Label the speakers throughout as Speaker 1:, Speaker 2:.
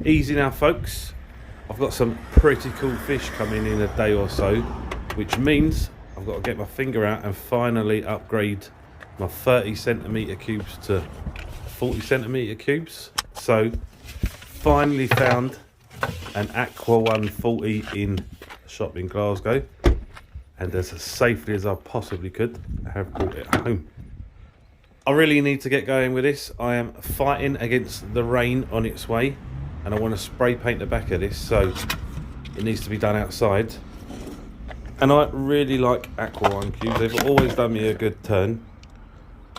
Speaker 1: Easy now, folks. I've got some pretty cool fish coming in a day or so, which means I've got to get my finger out and finally upgrade my 30 centimetre cubes to 40 centimetre cubes. So finally found an Aqua One 40 in a shop in Glasgow, and as safely as I possibly could, I have brought it home. I really need to get going with this. I am fighting against the rain on its way, and I want to spray paint the back of this, so it needs to be done outside. And I really like Aqua One cubes. They've always done me a good turn.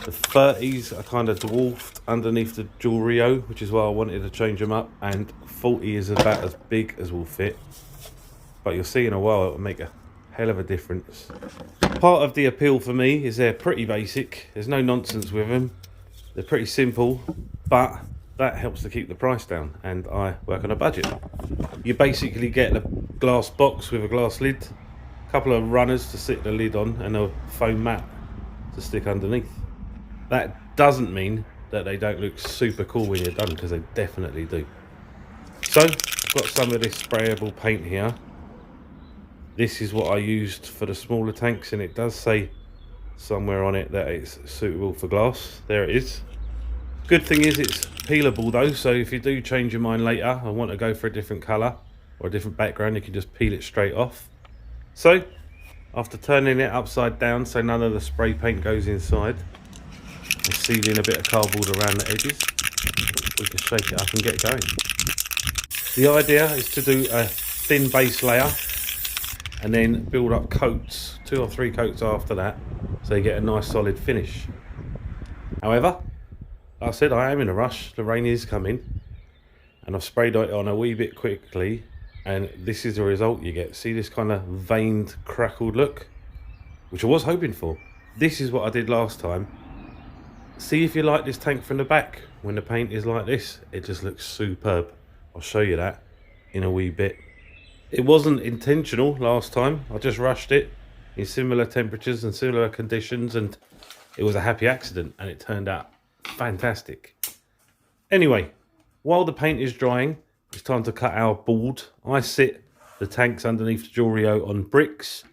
Speaker 1: The 30s are kind of dwarfed underneath the Dual Rio, which is why I wanted to change them up, and 40 is about as big as will fit. But you'll see in a while it will make a hell of a difference. Part of the appeal for me is they're pretty basic. There's no nonsense with them. They're pretty simple, but that helps to keep the price down, and I work on a budget. You basically get a glass box with a glass lid, a couple of runners to sit the lid on, and a foam mat to stick underneath. That doesn't mean that they don't look super cool when you're done, because they definitely do. So I've got some of this sprayable paint here. This is what I used for the smaller tanks, and it does say somewhere on it that it's suitable for glass. There it is. Good thing is it's peelable though, so if you do change your mind later and want to go for a different colour or a different background, you can just peel it straight off. So after turning it upside down so none of the spray paint goes inside, and sealing a bit of cardboard around the edges, we can shake it up and get going. The idea is to do a thin base layer and then build up coats, 2 or 3 coats after that, so you get a nice solid finish. However, like I said, I am in a rush. The rain is coming, and I've sprayed it on a wee bit quickly, and this is the result you get. See this kind of veined, crackled look, which I was hoping for. This is what I did last time. See if you like this tank from the back. When the paint is like this, it just looks superb. I'll show you that in a wee bit. It wasn't intentional last time. I just rushed it in similar temperatures and similar conditions, and it was a happy accident, and it turned out fantastic. Anyway, while the paint is drying, it's time to cut our board. I sit the tanks underneath the Dual Rio on bricks,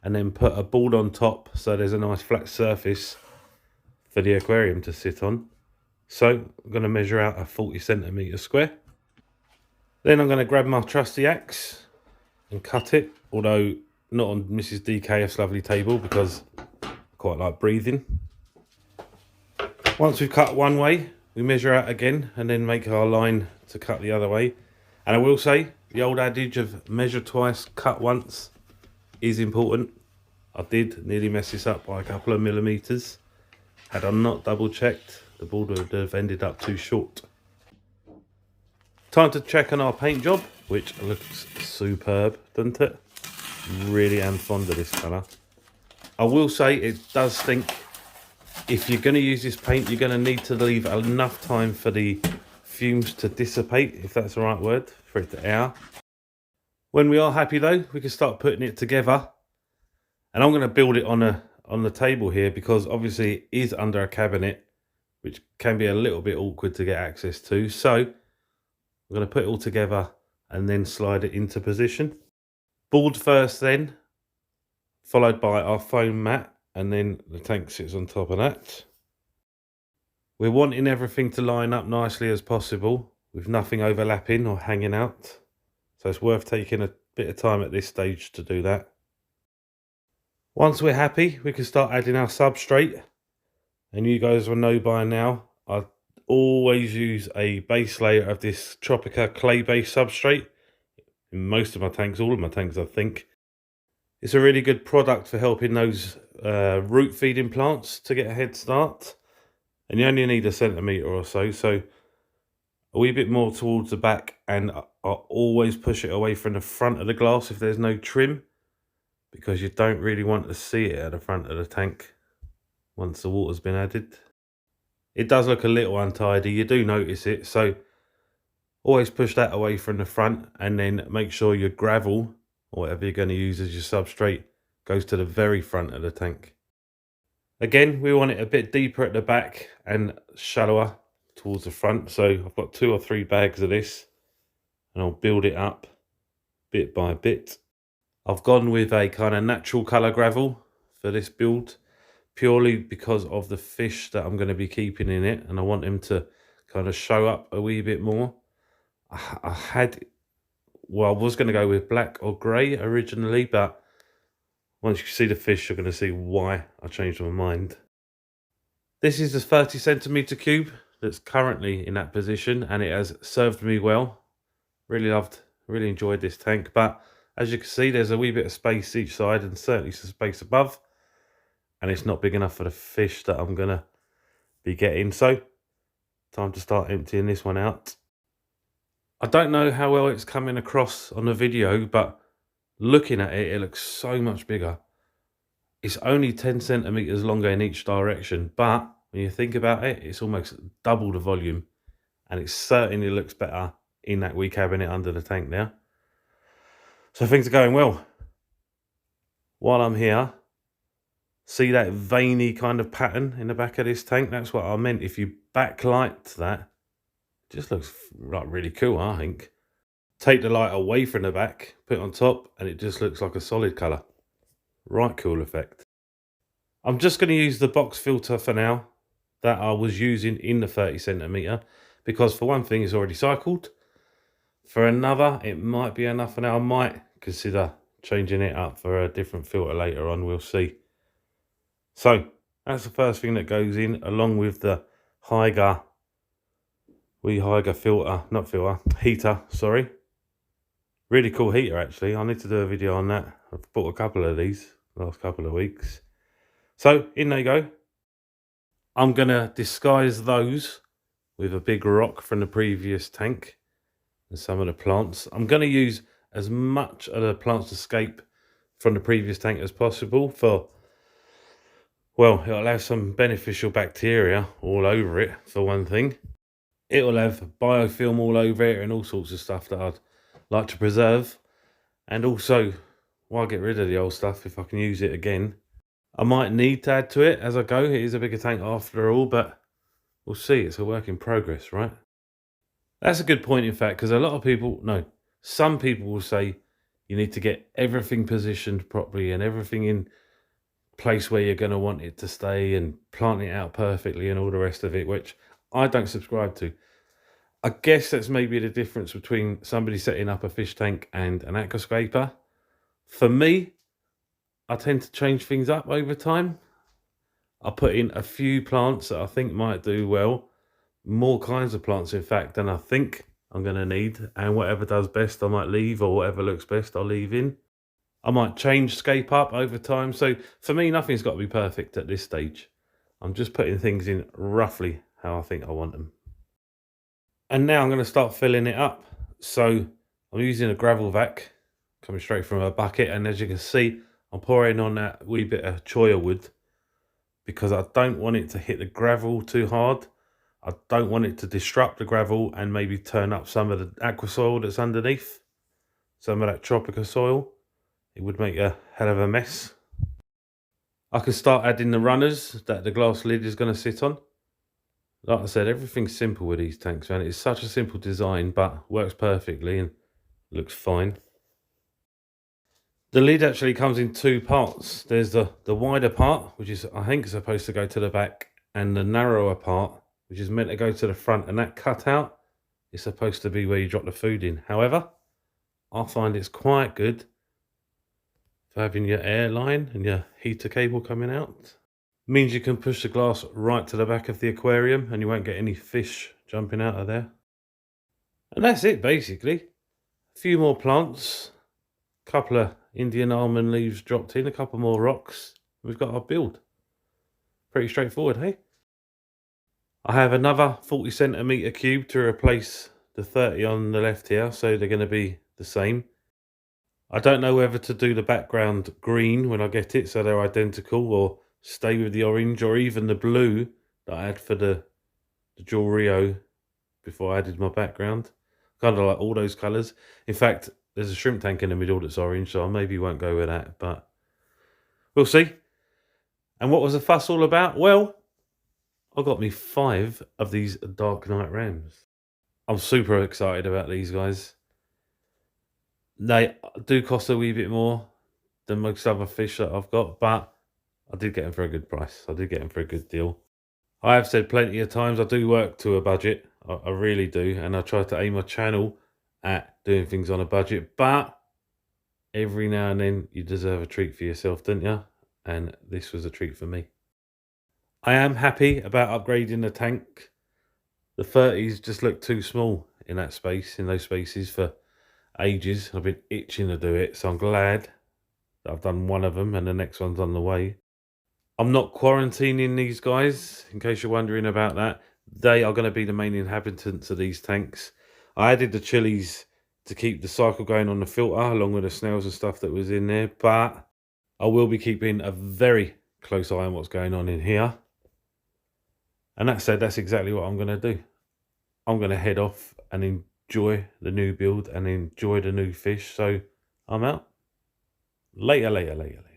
Speaker 1: and then put a board on top so there's a nice flat surface for the aquarium to sit on. So I'm going to measure out a 40 centimetre square. Then I'm going to grab my trusty axe and cut it, although not on Mrs. DKF's lovely table because I quite like breathing. Once we've cut one way, we measure out again and then make our line to cut the other way. And I will say, the old adage of measure twice, cut once is important. I did nearly mess this up by a couple of millimetres. Had I not double checked, the board would have ended up too short. Time to check on our paint job, which looks superb, doesn't it? Really am fond of this colour. I will say it does stink. If you're going to use this paint, you're going to need to leave enough time for the fumes to dissipate, if that's the right word, for it to air. When we are happy though, we can start putting it together. And I'm going to build it on the table here, because obviously it is under a cabinet, which can be a little bit awkward to get access to. So I'm going to put it all together and then slide it into position. Board first then, followed by our foam mat, and then the tank sits on top of that. We're wanting everything to line up nicely as possible, with nothing overlapping or hanging out. So it's worth taking a bit of time at this stage to do that. Once we're happy, we can start adding our substrate. And you guys will know by now, I always use a base layer of this Tropica clay-based substrate. In most of my tanks, all of my tanks I think. It's a really good product for helping those root feeding plants to get a head start. And you only need a centimetre or so. So a wee bit more towards the back, and I always push it away from the front of the glass if there's no trim, because you don't really want to see it at the front of the tank once the water's been added. It does look a little untidy, you do notice it, so always push that away from the front, and then make sure your gravel, or whatever you're going to use as your substrate, goes to the very front of the tank. Again, we want it a bit deeper at the back and shallower towards the front, so I've got 2 or 3 bags of this. and I'll build it up bit by bit. I've gone with a kind of natural colour gravel for this build, purely because of the fish that I'm going to be keeping in it, and I want them to kind of show up a wee bit more. I was going to go with black or grey originally, but once you see the fish, you're going to see why I changed my mind. This is the 30 centimetre cube that's currently in that position, and it has served me well. Really enjoyed this tank, but as you can see, there's a wee bit of space each side and certainly some space above, and it's not big enough for the fish that I'm gonna be getting. So time to start emptying this one out. I don't know how well it's coming across on the video, but looking at it, it looks so much bigger. It's only 10 centimeters longer in each direction, but when you think about it, it's almost double the volume, and it certainly looks better in that wee cabinet under the tank now. So things are going well. While I'm here, see that veiny kind of pattern in the back of this tank? That's what I meant. If you backlight that, it just looks like really cool, I think. Take the light away from the back, put it on top, and it just looks like a solid colour. Right cool effect. I'm just going to use the box filter for now that I was using in the 30 centimetre, because for one thing, it's already cycled. For another, it might be enough for now. I might consider changing it up for a different filter later on, we'll see. So that's the first thing that goes in, along with the Hygger heater, sorry. Really cool heater actually. I need to do a video on that. I've bought a couple of these last couple of weeks. So in they go. I'm gonna disguise those with a big rock from the previous tank and some of the plants. I'm gonna use as much of the plants escape from the previous tank as possible for, well, it'll have some beneficial bacteria all over it, for one thing. It'll have biofilm all over it and all sorts of stuff that I'd like to preserve. And also, why get rid of the old stuff if I can use it again? I might need to add to it as I go. It is a bigger tank after all, but we'll see. It's a work in progress, right? That's a good point, in fact, because a lot of people, no, some people will say you need to get everything positioned properly and everything in place where you're going to want it to stay and plant it out perfectly and all the rest of it, which I don't subscribe to. I guess that's maybe the difference between somebody setting up a fish tank and an aquascaper. For me, I tend to change things up over time. I put in a few plants that I think might do well, more kinds of plants in fact than I think I'm going to need, and whatever does best I might leave, or whatever looks best I'll leave in. I might change scape up over time. So for me, nothing's got to be perfect at this stage. I'm just putting things in roughly how I think I want them. And now I'm going to start filling it up. So I'm using a gravel vac coming straight from a bucket, and as you can see, I'm pouring on that wee bit of choya wood because I don't want it to hit the gravel too hard. I don't want it to disrupt the gravel and maybe turn up some of the aqua soil that's underneath, some of that tropical soil. It would make a hell of a mess. I can start adding the runners that the glass lid is going to sit on. Like I said, everything's simple with these tanks, man. It's such a simple design, but works perfectly and looks fine. The lid actually comes in two parts. There's the wider part, which is, I think, supposed to go to the back, and the narrower part, which is meant to go to the front, and that cutout is supposed to be where you drop the food in. However, I find it's quite good for having your air line and your heater cable coming out. Means you can push the glass right to the back of the aquarium and you won't get any fish jumping out of there. And that's it basically. A few more plants, a couple of Indian almond leaves dropped in, a couple more rocks. We've got our build. Pretty straightforward, hey? I have another 40 centimetre cube to replace the 30 on the left here, so they're going to be the same. I don't know whether to do the background green when I get it so they're identical, or stay with the orange, or even the blue that I had for the Jewel Rio before I added my background. Kind of like all those colours. In fact, there's a shrimp tank in the middle that's orange, so I maybe won't go with that, but we'll see. And what was the fuss all about? Well, I got me 5 of these Dark Knight Rams. I'm super excited about these guys. They do cost a wee bit more than most other fish that I've got, but I did get them for a good price. I did get them for a good deal. I have said plenty of times I do work to a budget. I really do, and I try to aim my channel at doing things on a budget, but every now and then you deserve a treat for yourself, don't you? And this was a treat for me. I am happy about upgrading the tank. The 30s just look too small in that space, in those spaces for ages. I've been itching to do it, so I'm glad that I've done one of them and the next one's on the way. I'm not quarantining these guys, in case you're wondering about that. They are going to be the main inhabitants of these tanks. I added the chilies to keep the cycle going on the filter, along with the snails and stuff that was in there, but I will be keeping a very close eye on what's going on in here. And that said, that's exactly what I'm going to do. I'm going to head off and enjoy the new build and enjoy the new fish. So I'm out. Later, later, later, later.